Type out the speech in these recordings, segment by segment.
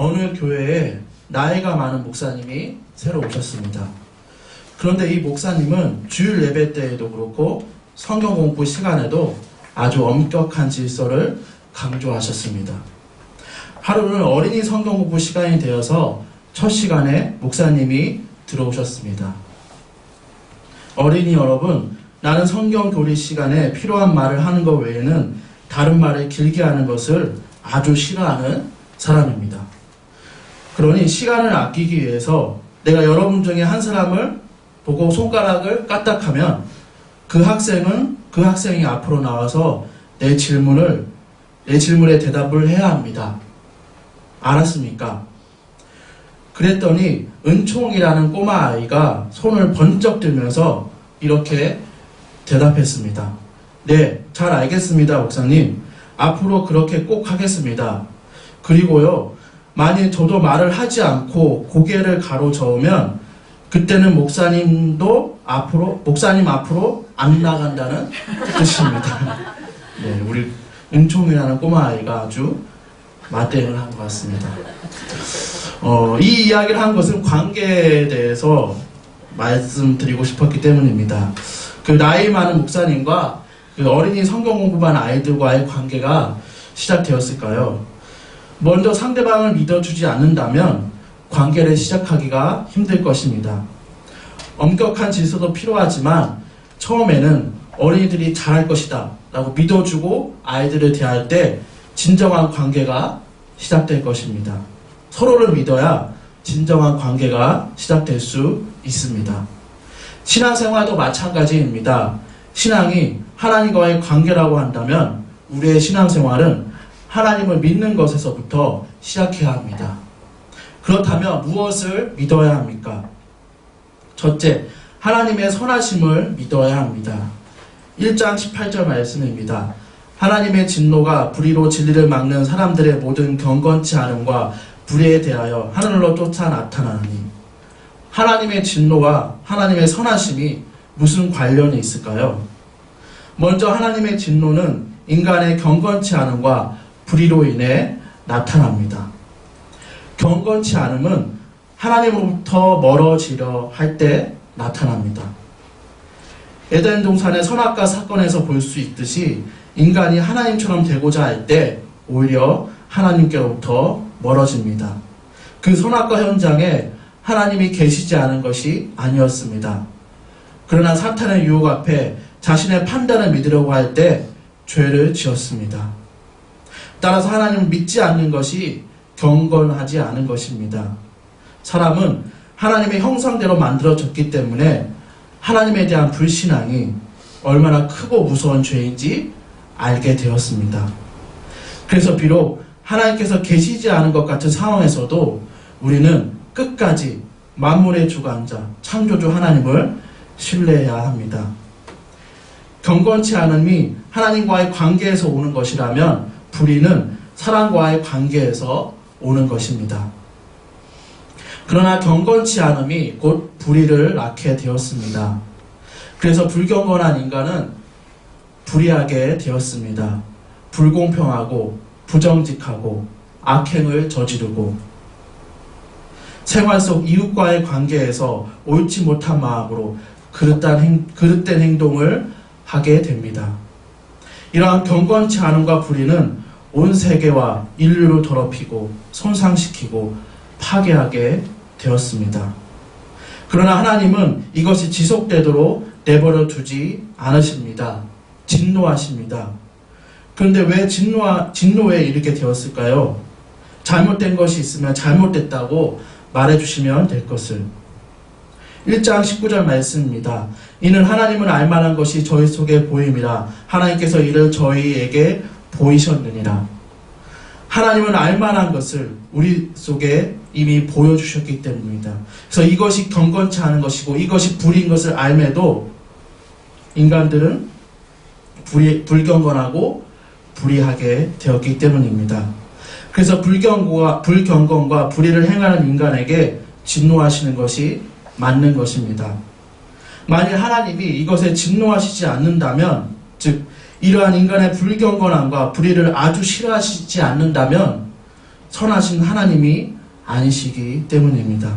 어느 교회에 나이가 많은 목사님이 새로 오셨습니다. 그런데 이 목사님은 주일 예배 때에도 그렇고 성경 공부 시간에도 아주 엄격한 질서를 강조하셨습니다. 하루는 어린이 성경 공부 시간이 되어서 첫 시간에 목사님이 들어오셨습니다. 어린이 여러분, 나는 성경 교리 시간에 필요한 말을 하는 것 외에는 다른 말을 길게 하는 것을 아주 싫어하는 사람입니다. 그러니 시간을 아끼기 위해서 내가 여러분 중에 한 사람을 보고 손가락을 까딱하면 그 학생이 앞으로 나와서 내 질문에 대답을 해야 합니다. 알았습니까? 그랬더니 은총이라는 꼬마 아이가 손을 번쩍 들면서 이렇게 대답했습니다. 네, 잘 알겠습니다, 목사님. 앞으로 그렇게 꼭 하겠습니다. 그리고요, 만일 저도 말을 하지 않고 고개를 가로저으면 그때는 목사님 앞으로 안 나간다는 뜻입니다. 네, 우리 은총이라는 꼬마 아이가 아주 맞대응을 한 것 같습니다. 이 이야기를 한 것은 관계에 대해서 말씀드리고 싶었기 때문입니다. 그 나이 많은 목사님과 그 어린이 성경 공부반 아이들과의 관계가 시작되었을까요? 먼저 상대방을 믿어주지 않는다면 관계를 시작하기가 힘들 것입니다. 엄격한 질서도 필요하지만 처음에는 어린이들이 잘할 것이다 라고 믿어주고 아이들을 대할 때 진정한 관계가 시작될 것입니다. 서로를 믿어야 진정한 관계가 시작될 수 있습니다. 신앙생활도 마찬가지입니다. 신앙이 하나님과의 관계라고 한다면 우리의 신앙생활은 하나님을 믿는 것에서부터 시작해야 합니다. 그렇다면 무엇을 믿어야 합니까? 첫째, 하나님의 선하심을 믿어야 합니다. 1장 18절 말씀입니다. 하나님의 진노가 불의로 진리를 막는 사람들의 모든 경건치 않음과 불의에 대하여 하늘로 쫓아 나타나니, 하나님의 진노와 하나님의 선하심이 무슨 관련이 있을까요? 먼저 하나님의 진노는 인간의 경건치 않음과 불의로 인해 나타납니다. 경건치 않음은 하나님으로부터 멀어지려 할 때 나타납니다. 에덴 동산의 선악과 사건에서 볼 수 있듯이 인간이 하나님처럼 되고자 할 때 오히려 하나님께로부터 멀어집니다. 그 선악과 현장에 하나님이 계시지 않은 것이 아니었습니다. 그러나 사탄의 유혹 앞에 자신의 판단을 믿으려고 할 때 죄를 지었습니다. 따라서 하나님을 믿지 않는 것이 경건하지 않은 것입니다. 사람은 하나님의 형상대로 만들어졌기 때문에 하나님에 대한 불신앙이 얼마나 크고 무서운 죄인지 알게 되었습니다. 그래서 비록 하나님께서 계시지 않은 것 같은 상황에서도 우리는 끝까지 만물의 주관자, 창조주 하나님을 신뢰해야 합니다. 경건치 않음이 하나님과의 관계에서 오는 것이라면 불의는 사람과의 관계에서 오는 것입니다. 그러나 경건치 않음이 곧 불의를 낳게 되었습니다. 그래서 불경건한 인간은 불의하게 되었습니다. 불공평하고 부정직하고 악행을 저지르고 생활 속 이웃과의 관계에서 옳지 못한 마음으로 그릇된 행동을 하게 됩니다. 이러한 경건치 않음과 불의는 온 세계와 인류를 더럽히고 손상시키고 파괴하게 되었습니다. 그러나 하나님은 이것이 지속되도록 내버려 두지 않으십니다. 진노하십니다. 그런데 왜 진노에 이르게 되었을까요? 잘못된 것이 있으면 잘못됐다고 말해주시면 될 것을. 1장 19절 말씀입니다. 이는 하나님은 알만한 것이 저희 속에 보임이라 하나님께서 이를 저희에게 보이셨느니라. 하나님은 알만한 것을 우리 속에 이미 보여주셨기 때문입니다. 그래서 이것이 경건치 않은 것이고 이것이 불의인 것을 알매도 인간들은 불경건하고 불의하게 되었기 때문입니다. 그래서 불경건과 불의를 행하는 인간에게 진노하시는 것이 맞는 것입니다. 만일 하나님이 이것에 진노하시지 않는다면, 즉 이러한 인간의 불경건함과 불의를 아주 싫어하시지 않는다면 선하신 하나님이 아니시기 때문입니다.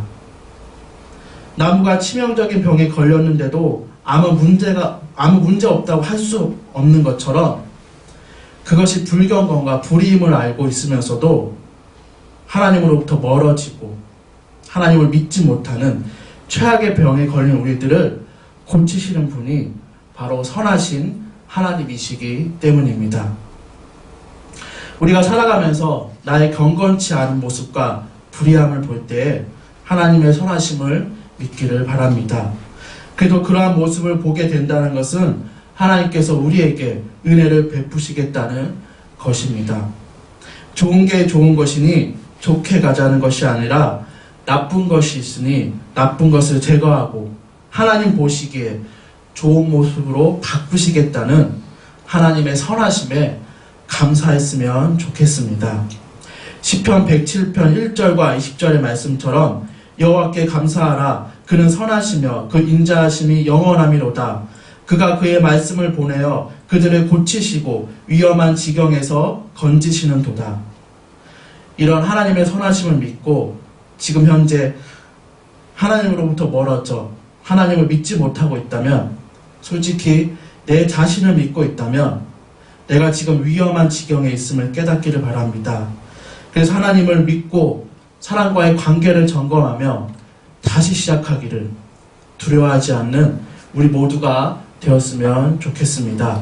나무가 치명적인 병에 걸렸는데도 아무 문제 없다고 할 수 없는 것처럼 그것이 불경건과 불의임을 알고 있으면서도 하나님으로부터 멀어지고 하나님을 믿지 못하는 최악의 병에 걸린 우리들을 고치시는 분이 바로 선하신 하나님이시기 때문입니다. 우리가 살아가면서 나의 경건치 않은 모습과 불의함을 볼 때 하나님의 선하심을 믿기를 바랍니다. 그래도 그러한 모습을 보게 된다는 것은 하나님께서 우리에게 은혜를 베푸시겠다는 것입니다. 좋은 게 좋은 것이니 좋게 가자는 것이 아니라 나쁜 것이 있으니 나쁜 것을 제거하고 하나님 보시기에 좋은 모습으로 바꾸시겠다는 하나님의 선하심에 감사했으면 좋겠습니다. 시편 107편 1절과 20절의 말씀처럼 여호와께 감사하라. 그는 선하시며 그 인자하심이 영원함이로다. 그가 그의 말씀을 보내어 그들을 고치시고 위험한 지경에서 건지시는 도다. 이런 하나님의 선하심을 믿고 지금 현재 하나님으로부터 멀어져 하나님을 믿지 못하고 있다면, 솔직히 내 자신을 믿고 있다면 내가 지금 위험한 지경에 있음을 깨닫기를 바랍니다. 그래서 하나님을 믿고 사람과의 관계를 점검하며 다시 시작하기를 두려워하지 않는 우리 모두가 되었으면 좋겠습니다.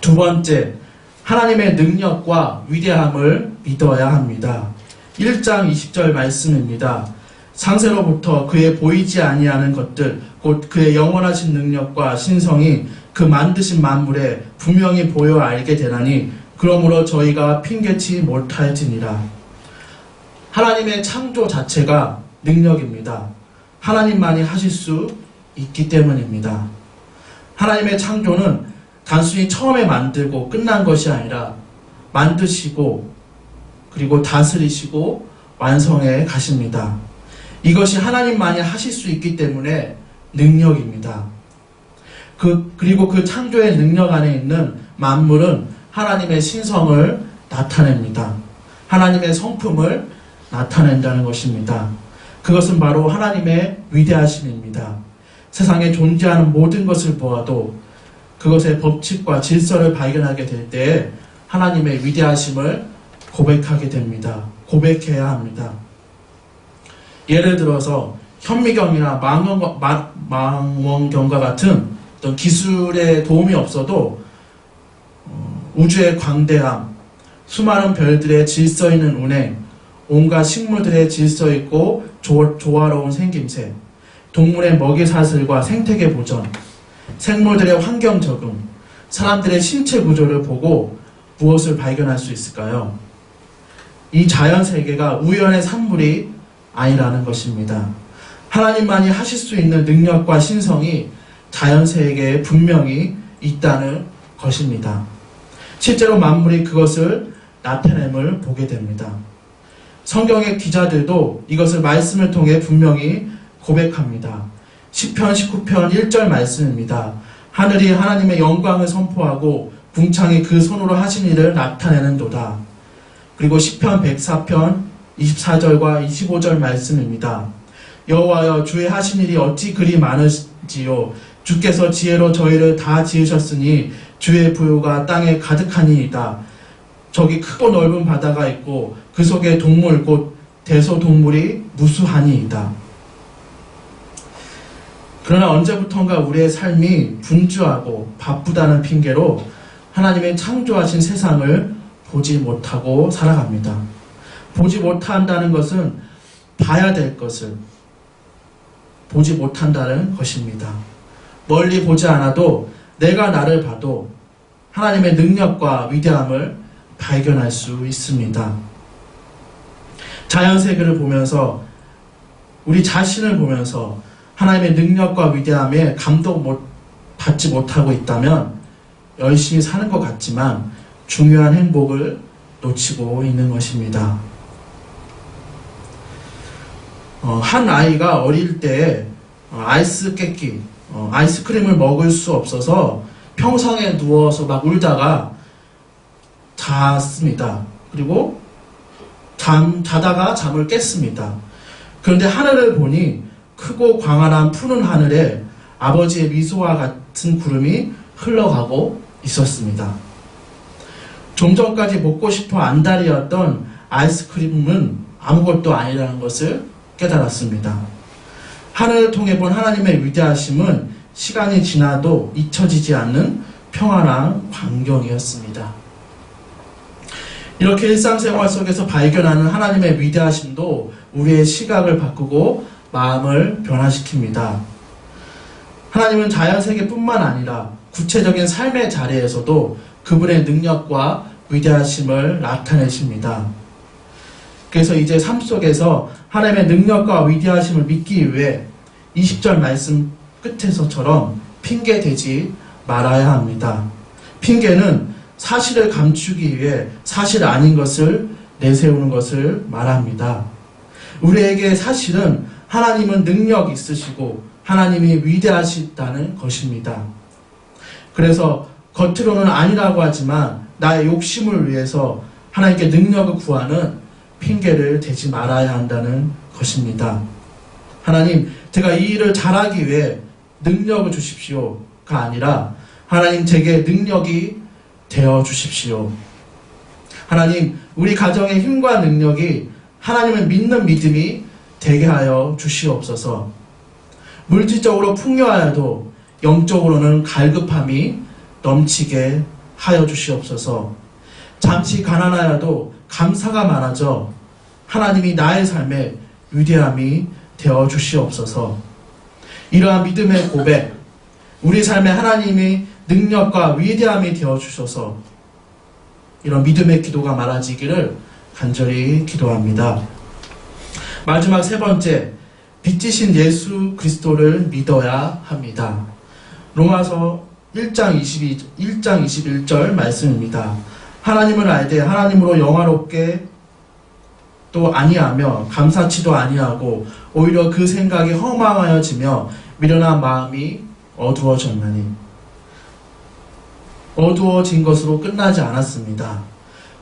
두 번째, 하나님의 능력과 위대함을 믿어야 합니다. 1장 20절 말씀입니다. 상세로부터 그의 보이지 아니하는 것들 곧 그의 영원하신 능력과 신성이 그 만드신 만물에 분명히 보여 알게 되나니 그러므로 저희가 핑계치 못할지니라. 하나님의 창조 자체가 능력입니다. 하나님만이 하실 수 있기 때문입니다. 하나님의 창조는 단순히 처음에 만들고 끝난 것이 아니라 만드시고 그리고 다스리시고 완성해 가십니다. 이것이 하나님만이 하실 수 있기 때문에 능력입니다. 그리고 그 창조의 능력 안에 있는 만물은 하나님의 신성을 나타냅니다. 하나님의 성품을 나타낸다는 것입니다. 그것은 바로 하나님의 위대하심입니다. 세상에 존재하는 모든 것을 보아도 그것의 법칙과 질서를 발견하게 될 때에 하나님의 위대하심을 고백하게 됩니다. 고백해야 합니다. 예를 들어서 현미경이나 망원경과 같은 어떤 기술의 도움이 없어도 우주의 광대함, 수많은 별들의 질서 있는 운행, 온갖 식물들의 질서 있고 조화로운 생김새, 동물의 먹이 사슬과 생태계 보전, 생물들의 환경 적응, 사람들의 신체 구조를 보고 무엇을 발견할 수 있을까요? 이 자연 세계가 우연의 산물이 아니라는 것입니다. 하나님만이 하실 수 있는 능력과 신성이 자연 세계에 분명히 있다는 것입니다. 실제로 만물이 그것을 나타냄을 보게 됩니다. 성경의 기자들도 이것을 말씀을 통해 분명히 고백합니다. 시편 19편 1절 말씀입니다. 하늘이 하나님의 영광을 선포하고 궁창이 그 손으로 하신 일을 나타내는도다. 그리고 시편 104편 24절과 25절 말씀입니다. 여호와여, 주의 하신 일이 어찌 그리 많으시지요. 주께서 지혜로 저희를 다 지으셨으니 주의 부요가 땅에 가득하니이다. 저기 크고 넓은 바다가 있고 그 속에 동물 곧 대소동물이 무수하니이다. 그러나 언제부턴가 우리의 삶이 분주하고 바쁘다는 핑계로 하나님의 창조하신 세상을 보지 못하고 살아갑니다. 보지 못한다는 것은 봐야 될 것을 보지 못한다는 것입니다. 멀리 보지 않아도 내가 나를 봐도 하나님의 능력과 위대함을 발견할 수 있습니다. 자연세계를 보면서 우리 자신을 보면서 하나님의 능력과 위대함에 받지 못하고 있다면 열심히 사는 것 같지만 중요한 행복을 놓치고 있는 것입니다. 한 아이가 어릴 때 아이스크림을 먹을 수 없어서 평상에 누워서 막 울다가 잤습니다. 그리고 자다가 잠을 깼습니다. 그런데 하늘을 보니 크고 광활한 푸른 하늘에 아버지의 미소와 같은 구름이 흘러가고 있었습니다. 좀 전까지 먹고 싶어 안달이었던 아이스크림은 아무것도 아니라는 것을 깨달았습니다. 하늘을 통해 본 하나님의 위대하심은 시간이 지나도 잊혀지지 않는 평안한 광경이었습니다. 이렇게 일상생활 속에서 발견하는 하나님의 위대하심도 우리의 시각을 바꾸고 마음을 변화시킵니다. 하나님은 자연세계뿐만 아니라 구체적인 삶의 자리에서도 그분의 능력과 위대하심을 나타내십니다. 그래서 이제 삶 속에서 하나님의 능력과 위대하심을 믿기 위해 20절 말씀 끝에서처럼 핑계대지 말아야 합니다. 핑계는 사실을 감추기 위해 사실 아닌 것을 내세우는 것을 말합니다. 우리에게 사실은 하나님은 능력이 있으시고 하나님이 위대하시다는 것입니다. 그래서 겉으로는 아니라고 하지만 나의 욕심을 위해서 하나님께 능력을 구하는 핑계를 대지 말아야 한다는 것입니다. 하나님, 제가 이 일을 잘하기 위해 능력을 주십시오가 아니라 하나님, 제게 능력이 되어 주십시오. 하나님, 우리 가정의 힘과 능력이 하나님을 믿는 믿음이 되게 하여 주시옵소서. 물질적으로 풍요하여도 영적으로는 갈급함이 넘치게 하여 주시옵소서. 잠시 가난하여도 감사가 많아져 하나님이 나의 삶에 위대함이 되어 주시옵소서. 이러한 믿음의 고백, 우리 삶에 하나님이 능력과 위대함이 되어 주셔서 이런 믿음의 기도가 많아지기를 간절히 기도합니다. 마지막 세 번째, 빛이신 예수 그리스도를 믿어야 합니다. 로마서 1장 21절 말씀입니다. 하나님을 알되 하나님으로 영화롭게 또 아니하며 감사치도 아니하고 오히려 그 생각이 허망하여지며 미련한 마음이 어두워졌나니. 어두워진 것으로 끝나지 않았습니다.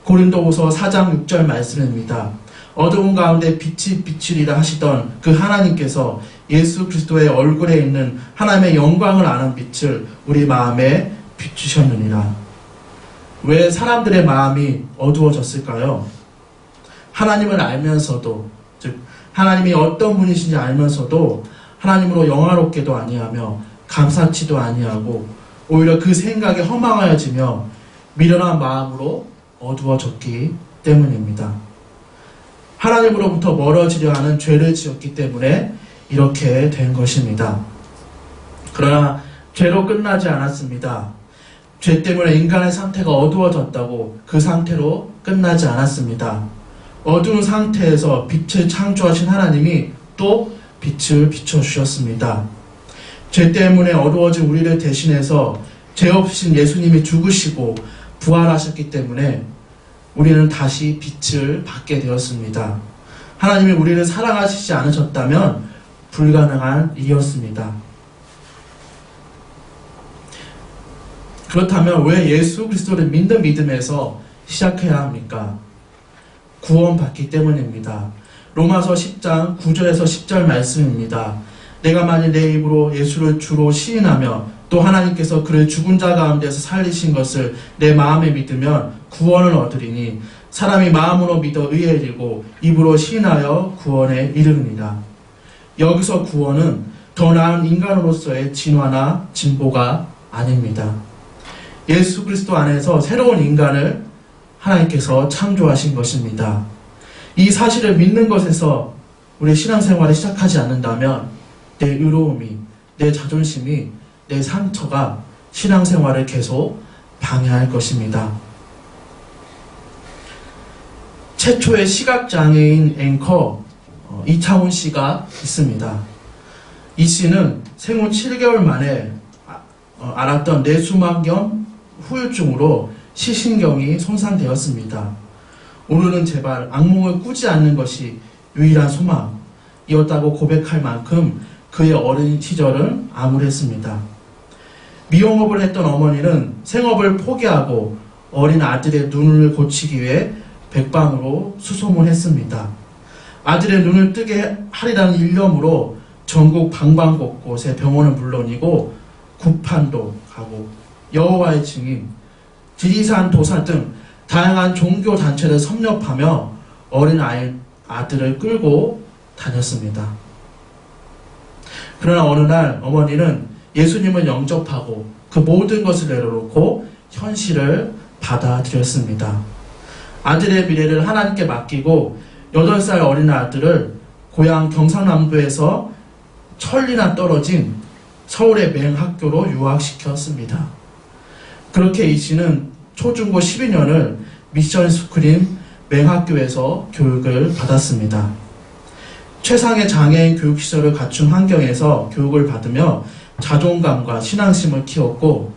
고린도후서 4장 6절 말씀입니다. 어두운 가운데 빛이 비추리라 하시던 그 하나님께서 예수 그리스도의 얼굴에 있는 하나님의 영광을 아는 빛을 우리 마음에 비추셨느니라. 왜 사람들의 마음이 어두워졌을까요? 하나님을 알면서도, 즉 하나님이 어떤 분이신지 알면서도 하나님으로 영화롭게도 아니하며 감사치도 아니하고 오히려 그 생각이 허망하여지며 미련한 마음으로 어두워졌기 때문입니다. 하나님으로부터 멀어지려 하는 죄를 지었기 때문에 이렇게 된 것입니다. 그러나 죄로 끝나지 않았습니다. 죄 때문에 인간의 상태가 어두워졌다고 그 상태로 끝나지 않았습니다. 어두운 상태에서 빛을 창조하신 하나님이 또 빛을 비춰주셨습니다. 죄 때문에 어두워진 우리를 대신해서 죄 없으신 예수님이 죽으시고 부활하셨기 때문에 우리는 다시 빛을 받게 되었습니다. 하나님이 우리를 사랑하시지 않으셨다면 불가능한 일이었습니다. 그렇다면 왜 예수 그리스도를 믿는 믿음에서 시작해야 합니까? 구원받기 때문입니다. 로마서 10장 9절에서 10절 말씀입니다. 내가 만일 내 입으로 예수를 주로 시인하며 또 하나님께서 그를 죽은 자 가운데서 살리신 것을 내 마음에 믿으면 구원을 얻으리니 사람이 마음으로 믿어 의에 이르고 입으로 시인하여 구원에 이르느니라. 여기서 구원은 더 나은 인간으로서의 진화나 진보가 아닙니다. 예수 그리스도 안에서 새로운 인간을 하나님께서 창조하신 것입니다. 이 사실을 믿는 것에서 우리 신앙생활을 시작하지 않는다면 내 의로움이, 내 자존심이, 내 상처가 신앙생활을 계속 방해할 것입니다. 최초의 시각장애인 앵커 이창훈 씨가 있습니다. 이 씨는 생후 7개월 만에 앓았던 뇌수막염 후유증으로 시신경이 손상되었습니다. 오늘은 제발 악몽을 꾸지 않는 것이 유일한 소망이었다고 고백할 만큼 그의 어린 시절은 암울했습니다. 미용업을 했던 어머니는 생업을 포기하고 어린 아들의 눈을 고치기 위해 백방으로 수소문했습니다. 아들의 눈을 뜨게 하리라는 일념으로 전국 방방곳곳에 병원은 물론이고 구판도 가고 여호와의 증인, 지리산 도사 등 다양한 종교 단체를 섭렵하며 어린 아들을 끌고 다녔습니다. 그러나 어느 날 어머니는 예수님을 영접하고 그 모든 것을 내려놓고 현실을 받아들였습니다. 아들의 미래를 하나님께 맡기고 8살 어린 아들을 고향 경상남도에서 천리나 떨어진 서울의 맹학교로 유학시켰습니다. 그렇게 이 씨는 초중고 12년을 미션 스쿨인 맹학교에서 교육을 받았습니다. 최상의 장애인 교육시설을 갖춘 환경에서 교육을 받으며 자존감과 신앙심을 키웠고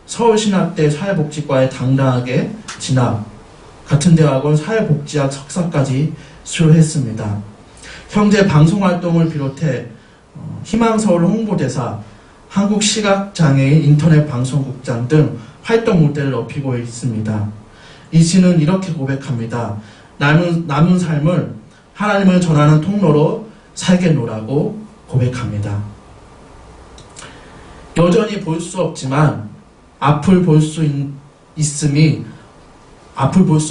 서울신학대 사회복지과에 당당하게 진학, 같은 대학원 사회복지학 석사까지 수료했습니다. 현재 방송활동을 비롯해 희망서울 홍보대사, 한국시각장애인 인터넷 방송국장 등 활동 무대를 넓히고 있습니다. 이 씨는 이렇게 고백합니다. 남은 삶을 하나님을 전하는 통로로 살겠노라고 고백합니다. 여전히 볼 수 없지만 앞을 볼 수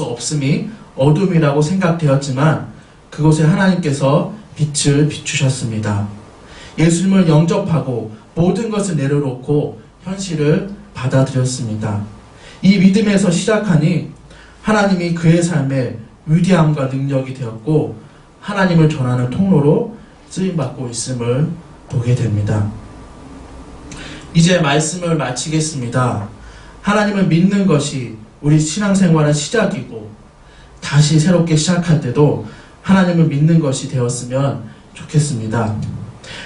없음이 어둠이라고 생각되었지만 그곳에 하나님께서 빛을 비추셨습니다. 예수님을 영접하고 모든 것을 내려놓고 현실을 받아들였습니다. 이 믿음에서 시작하니 하나님이 그의 삶에 위대함과 능력이 되었고 하나님을 전하는 통로로 쓰임받고 있음을 보게 됩니다. 이제 말씀을 마치겠습니다. 하나님을 믿는 것이 우리 신앙생활의 시작이고 다시 새롭게 시작할 때도 하나님을 믿는 것이 되었으면 좋겠습니다.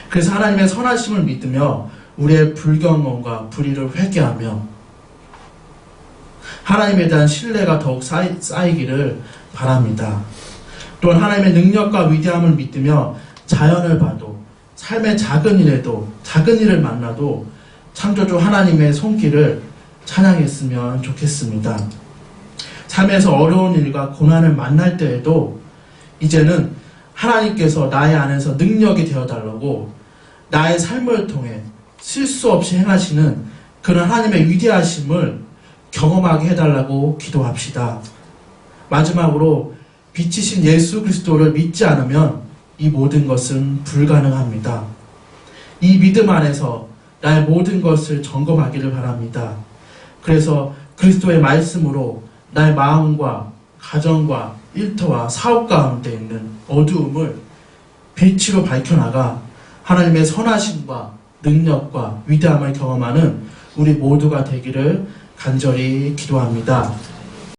그래서 하나님의 선하심을 믿으며 우리의 불경험과 불의를 회개하며 하나님에 대한 신뢰가 더욱 쌓이기를 바랍니다. 또한 하나님의 능력과 위대함을 믿으며 자연을 봐도 삶의 작은 일을 만나도 창조주 하나님의 손길을 찬양했으면 좋겠습니다. 삶에서 어려운 일과 고난을 만날 때에도 이제는 하나님께서 나의 안에서 능력이 되어달라고 나의 삶을 통해 실수 없이 행하시는 그런 하나님의 위대하심을 경험하게 해달라고 기도합시다. 마지막으로 빛이신 예수 그리스도를 믿지 않으면 이 모든 것은 불가능합니다. 이 믿음 안에서 나의 모든 것을 점검하기를 바랍니다. 그래서 그리스도의 말씀으로 나의 마음과 가정과 일터와 사업 가운데 있는 어두움을 빛으로 밝혀나가 하나님의 선하심과 능력과 위대함을 경험하는 우리 모두가 되기를 간절히 기도합니다.